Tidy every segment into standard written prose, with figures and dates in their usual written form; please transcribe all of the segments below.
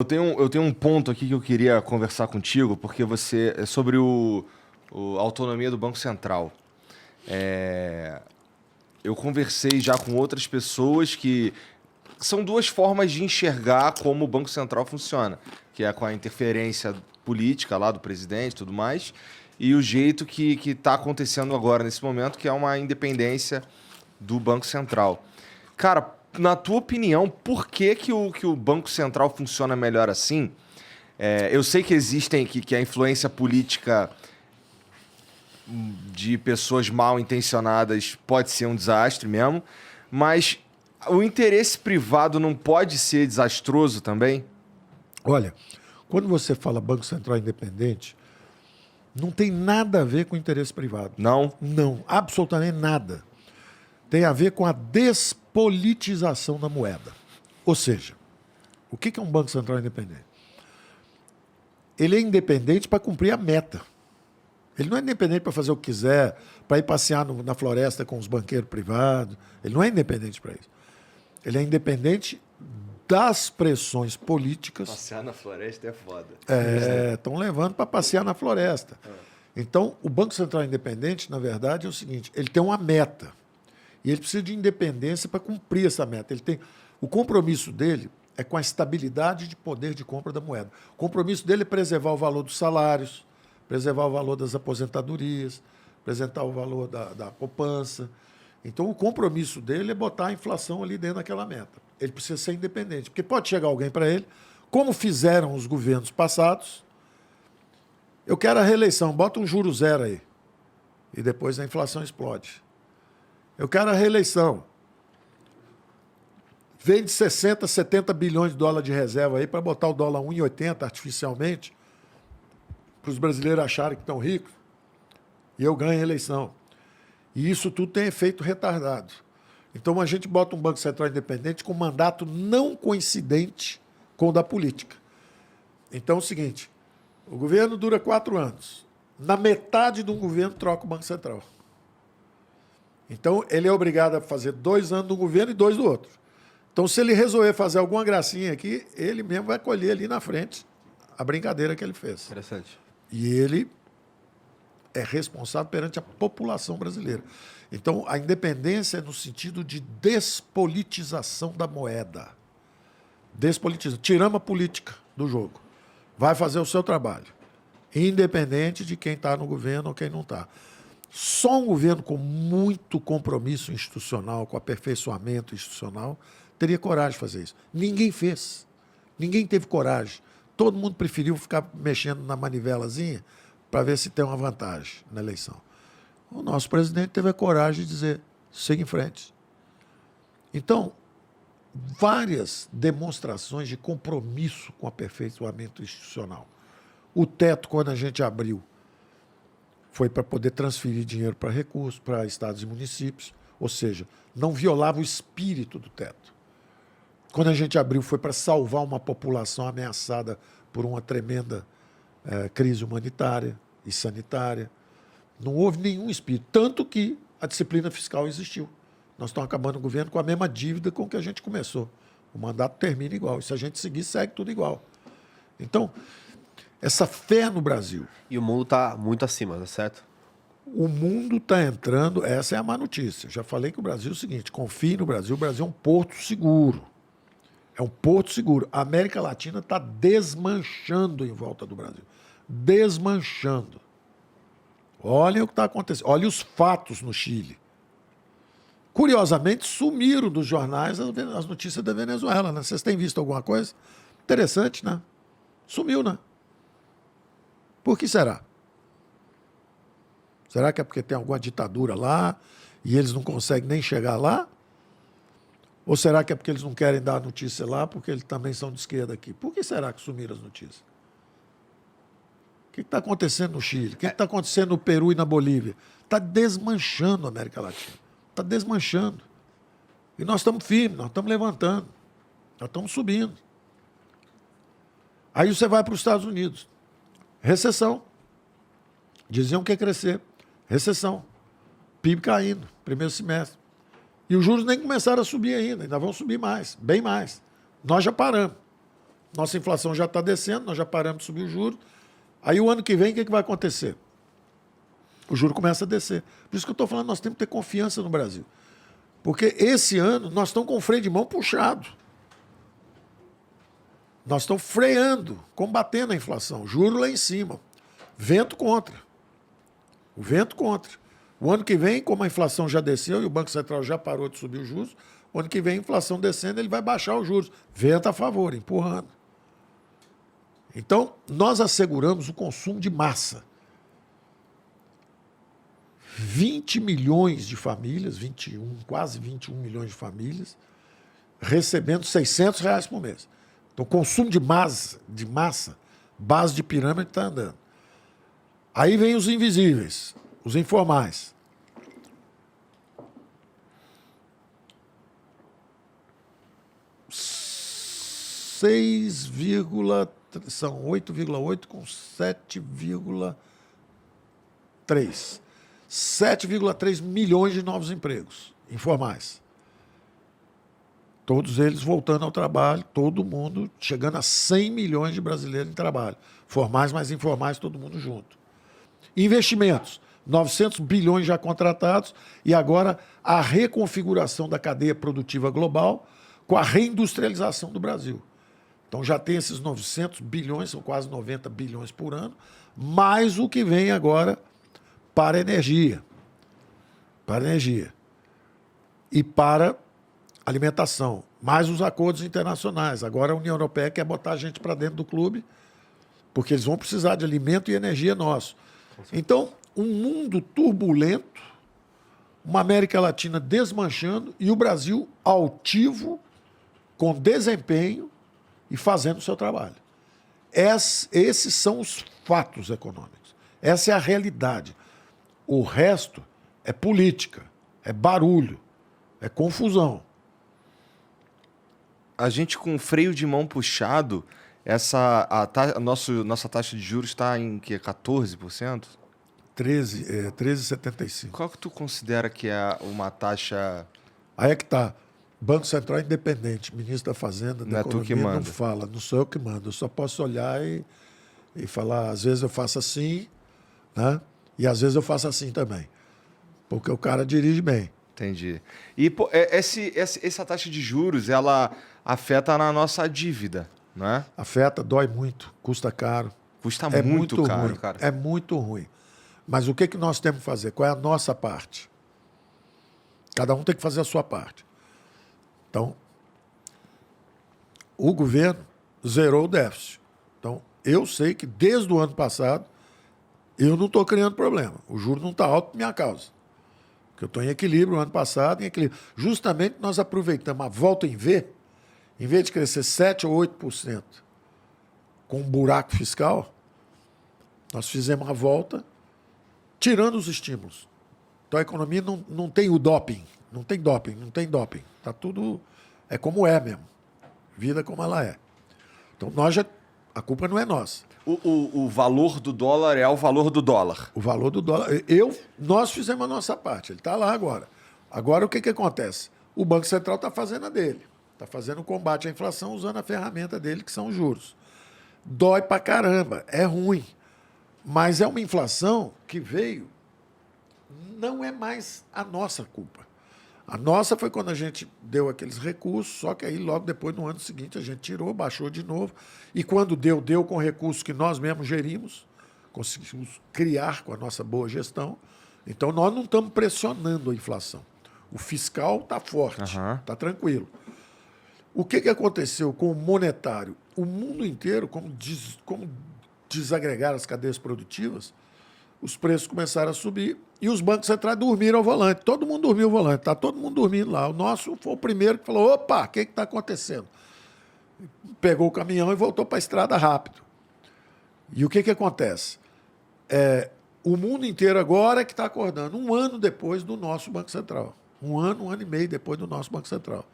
Eu tenho um ponto aqui que eu queria conversar contigo, porque você é sobre a autonomia do Banco Central. É, eu conversei já com outras pessoas que são duas formas de enxergar como o Banco Central funciona, que é com a interferência política lá do presidente e tudo mais, e o jeito que está acontecendo agora, nesse momento, que é uma independência do Banco Central. Cara, na tua opinião, por que o Banco Central funciona melhor assim? Eu sei que existem, que a influência política de pessoas mal intencionadas pode ser um desastre mesmo, mas o interesse privado não pode ser desastroso também? Olha, quando você fala Banco Central Independente, não tem nada a ver com interesse privado. Não? Não, absolutamente nada. Tem a ver com a despolitização da moeda. Ou seja, o que é um Banco Central Independente? Ele é independente para cumprir a meta. Ele não é independente para fazer o que quiser, para ir passear na floresta com os banqueiros privados. Ele não é independente para isso. Ele é independente das pressões políticas. Passear na floresta é foda. Estão levando para passear na floresta. Então, o Banco Central Independente, na verdade, é o seguinte: ele tem uma meta. E ele precisa de independência para cumprir essa meta. O compromisso dele é com a estabilidade de poder de compra da moeda. O compromisso dele é preservar o valor dos salários, preservar o valor das aposentadorias, preservar o valor da poupança. Então, o compromisso dele é botar a inflação ali dentro daquela meta. Ele precisa ser independente, porque pode chegar alguém para ele, como fizeram os governos passados: eu quero a reeleição, bota um juro zero aí. E depois a inflação explode. Eu quero a reeleição. Vende 60, 70 bilhões de dólares de reserva aí para botar o dólar 1,80 artificialmente, para os brasileiros acharem que estão ricos, e eu ganho a eleição. E isso tudo tem efeito retardado. Então a gente bota um Banco Central Independente com mandato não coincidente com o da política. Então é o seguinte: o governo dura 4 anos. Na metade de um governo troca o Banco Central. Então ele é obrigado a fazer 2 anos do governo e 2 do outro. Então, se ele resolver fazer alguma gracinha aqui, ele mesmo vai colher ali na frente a brincadeira que ele fez. Interessante. E ele é responsável perante a população brasileira. Então, a independência é no sentido de despolitização da moeda. Despolitização. Tiramos a política do jogo. Vai fazer o seu trabalho, independente de quem está no governo ou quem não está. Só um governo com muito compromisso institucional, com aperfeiçoamento institucional, teria coragem de fazer isso. Ninguém fez. Ninguém teve coragem. Todo mundo preferiu ficar mexendo na manivelazinha para ver se tem uma vantagem na eleição. O nosso presidente teve a coragem de dizer: siga em frente. Então, várias demonstrações de compromisso com o aperfeiçoamento institucional. O teto, quando a gente abriu, foi para poder transferir dinheiro para recursos, para estados e municípios, ou seja, não violava o espírito do teto. Quando a gente abriu, foi para salvar uma população ameaçada por uma tremenda crise humanitária e sanitária. Não houve nenhum espírito, tanto que a disciplina fiscal existiu. Nós estamos acabando o governo com a mesma dívida com que a gente começou. O mandato termina igual. E se a gente seguir, segue tudo igual. Então, essa fé no Brasil. E o mundo está muito acima, tá certo? O mundo está entrando, essa é a má notícia. Já falei que o Brasil é o seguinte: confie no Brasil, o Brasil é um porto seguro. É um porto seguro. A América Latina está desmanchando em volta do Brasil. Desmanchando. Olhem o que está acontecendo. Olhem os fatos no Chile. Curiosamente, sumiram dos jornais as notícias da Venezuela, né? Vocês têm visto alguma coisa? Interessante, né? Sumiu, né? Por que será? Será que é porque tem alguma ditadura lá e eles não conseguem nem chegar lá? Ou será que é porque eles não querem dar a notícia lá porque eles também são de esquerda aqui? Por que será que sumiram as notícias? O que está acontecendo no Chile? O que está acontecendo no Peru e na Bolívia? Está desmanchando a América Latina. Está desmanchando. E nós estamos firmes, nós estamos levantando. Nós estamos subindo. Aí você vai para os Estados Unidos. Recessão. Diziam que ia crescer. Recessão. PIB caindo, primeiro semestre. E os juros nem começaram a subir ainda vão subir mais, bem mais. Nós já paramos. Nossa inflação já está descendo, nós já paramos de subir o juros. Aí o ano que vem, o que vai acontecer? O juro começa a descer. Por isso que eu estou falando, nós temos que ter confiança no Brasil. Porque esse ano nós estamos com o freio de mão puxado. Nós estamos freando, combatendo a inflação. Juro lá em cima. Vento contra. O vento contra. O ano que vem, como a inflação já desceu e o Banco Central já parou de subir os juros, o ano que vem, a inflação descendo, ele vai baixar os juros. Vento a favor, empurrando. Então, nós asseguramos o consumo de massa. 20 milhões de famílias, 21, quase 21 milhões de famílias, recebendo R$600 por mês. Então, o consumo de massa, base de pirâmide está andando. Aí vem os invisíveis, os informais. São 8,8 com 7,3. 7,3 milhões de novos empregos informais. Todos eles voltando ao trabalho, todo mundo chegando a 100 milhões de brasileiros em trabalho. Formais mais informais, todo mundo junto. Investimentos, 900 bilhões já contratados e agora a reconfiguração da cadeia produtiva global com a reindustrialização do Brasil. Então já tem esses 900 bilhões, são quase 90 bilhões por ano, mais o que vem agora para a energia. Para a energia. E para alimentação. Mais os acordos internacionais. Agora a União Europeia quer botar a gente para dentro do clube, porque eles vão precisar de alimento e energia nosso. Então, um mundo turbulento, uma América Latina desmanchando e o Brasil altivo, com desempenho e fazendo o seu trabalho. Esses são os fatos econômicos. Essa é a realidade. O resto é política, é barulho, é confusão. A gente com freio de mão puxado, nossa taxa de juros está em que, 14%? 13,75. Qual que tu considera que é uma taxa... Aí é que está. Banco Central independente, ministro da Fazenda, da Economia, tu que manda. não fala, não sou eu que mando. Eu só posso olhar e falar, às vezes eu faço assim, né? E às vezes eu faço assim também. Porque o cara dirige bem. Entendi. E pô, essa taxa de juros, ela afeta na nossa dívida, né? Afeta, dói muito, custa caro. Custa É muito caro, ruim, cara. É muito ruim. Mas o que nós temos que fazer? Qual é a nossa parte? Cada um tem que fazer a sua parte. Então, o governo zerou o déficit. Então, eu sei que desde o ano passado eu não estou criando problema. O juro não está alto por minha causa. Porque eu estou em equilíbrio no ano passado, em equilíbrio. Justamente nós aproveitamos a volta em vez de crescer 7% ou 8% com um buraco fiscal, nós fizemos a volta tirando os estímulos. Então a economia não tem o doping. Não tem doping. Está tudo... É como é mesmo. Vida como ela é. Então a culpa não é nossa. O valor do dólar é o valor do dólar. O valor do dólar... Nós fizemos a nossa parte. Ele está lá agora. Agora o que acontece? O Banco Central está fazendo a dele. Está fazendo o combate à inflação usando a ferramenta dele, que são os juros. Dói pra caramba. É ruim. Mas é uma inflação que veio... Não é mais a nossa culpa. A nossa foi quando a gente deu aqueles recursos, só que aí logo depois, no ano seguinte, a gente tirou, baixou de novo. E quando deu com recursos que nós mesmos gerimos, conseguimos criar com a nossa boa gestão. Então, nós não estamos pressionando a inflação. O fiscal está forte, está tranquilo. O que aconteceu com o monetário? O mundo inteiro, como desagregar as cadeias produtivas, os preços começaram a subir e os bancos centrais dormiram ao volante. Todo mundo dormiu ao volante, está todo mundo dormindo lá. O nosso foi o primeiro que falou, opa, o que está acontecendo? Pegou o caminhão e voltou para a estrada rápido. E o que acontece? O mundo inteiro agora é que está acordando, um ano depois do nosso Banco Central. Um ano e meio depois do nosso Banco Central.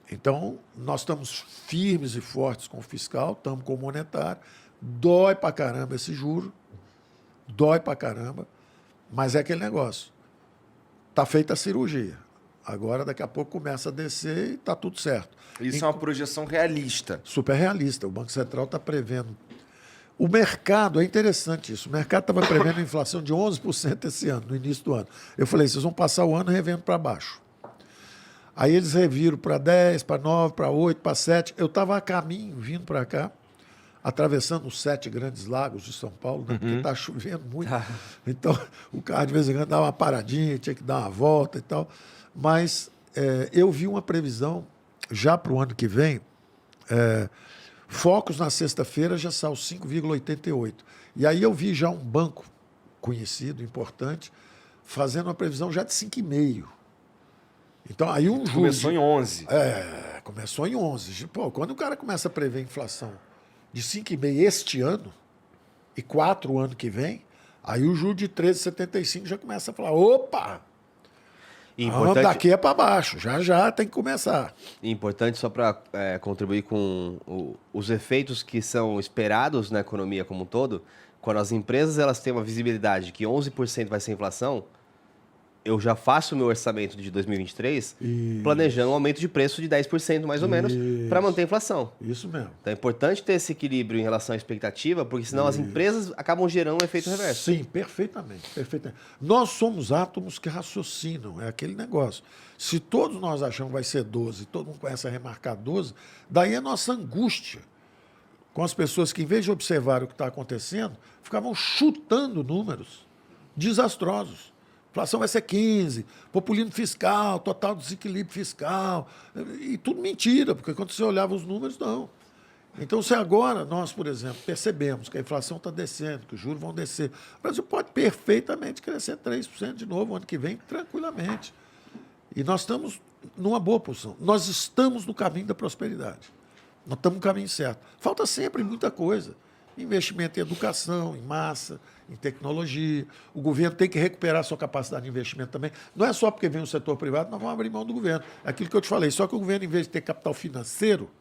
Então, nós estamos firmes e fortes com o fiscal, estamos com o monetário. Dói pra caramba esse juro. Dói pra caramba. Mas é aquele negócio. Está feita a cirurgia. Agora, daqui a pouco, começa a descer e está tudo certo. Isso é uma projeção realista. Super realista. O Banco Central está prevendo. O mercado, é interessante isso, o mercado estava prevendo inflação de 11% esse ano, no início do ano. Eu falei, vocês vão passar o ano revendo para baixo. Aí eles reviram para 10, para 9, para 8, para 7. Eu estava a caminho, vindo para cá, atravessando os 7 grandes lagos de São Paulo, né, porque está chovendo muito. Então, o carro de vez em quando dava uma paradinha, tinha que dar uma volta e tal. Mas eu vi uma previsão, já para o ano que vem, Focus na sexta-feira já saiu 5,88. E aí eu vi já um banco conhecido, importante, fazendo uma previsão já de 5,5. Então, aí um Começou em 11. Começou em 11. Pô, quando o cara começa a prever inflação de 5,5 este ano e 4 o ano que vem, aí o juro de 13,75 já começa a falar, opa, daqui é para baixo, já tem que começar. Importante só para contribuir com os efeitos que são esperados na economia como um todo, quando as empresas elas têm uma visibilidade de que 11% vai ser inflação, eu já faço o meu orçamento de 2023 planejando um aumento de preço de 10% mais ou menos para manter a inflação. Isso mesmo. Então é importante ter esse equilíbrio em relação à expectativa, porque senão as empresas acabam gerando um efeito reverso. Sim, perfeitamente. Nós somos átomos que raciocinam, é aquele negócio. Se todos nós achamos que vai ser 12, todo mundo começa a remarcar 12, daí a nossa angústia com as pessoas que, em vez de observar o que está acontecendo, ficavam chutando números desastrosos. Inflação vai ser 15, populismo fiscal, total desequilíbrio fiscal, e tudo mentira, porque quando você olhava os números, não. Então, se agora nós, por exemplo, percebemos que a inflação está descendo, que os juros vão descer, o Brasil pode perfeitamente crescer 3% de novo ano que vem, tranquilamente. E nós estamos numa boa posição. Nós estamos no caminho da prosperidade. Nós estamos no caminho certo. Falta sempre muita coisa. Investimento em educação, em massa, em tecnologia. O governo tem que recuperar a sua capacidade de investimento também. Não é só porque vem o setor privado, nós vamos abrir mão do governo. É aquilo que eu te falei. Só que o governo, em vez de ter capital financeiro,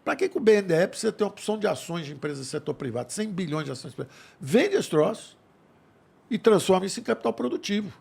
para que o BNDES precisa ter uma opção de ações de empresas do setor privado? 100 bilhões de ações privadas. Vende esse troço e transforma isso em capital produtivo.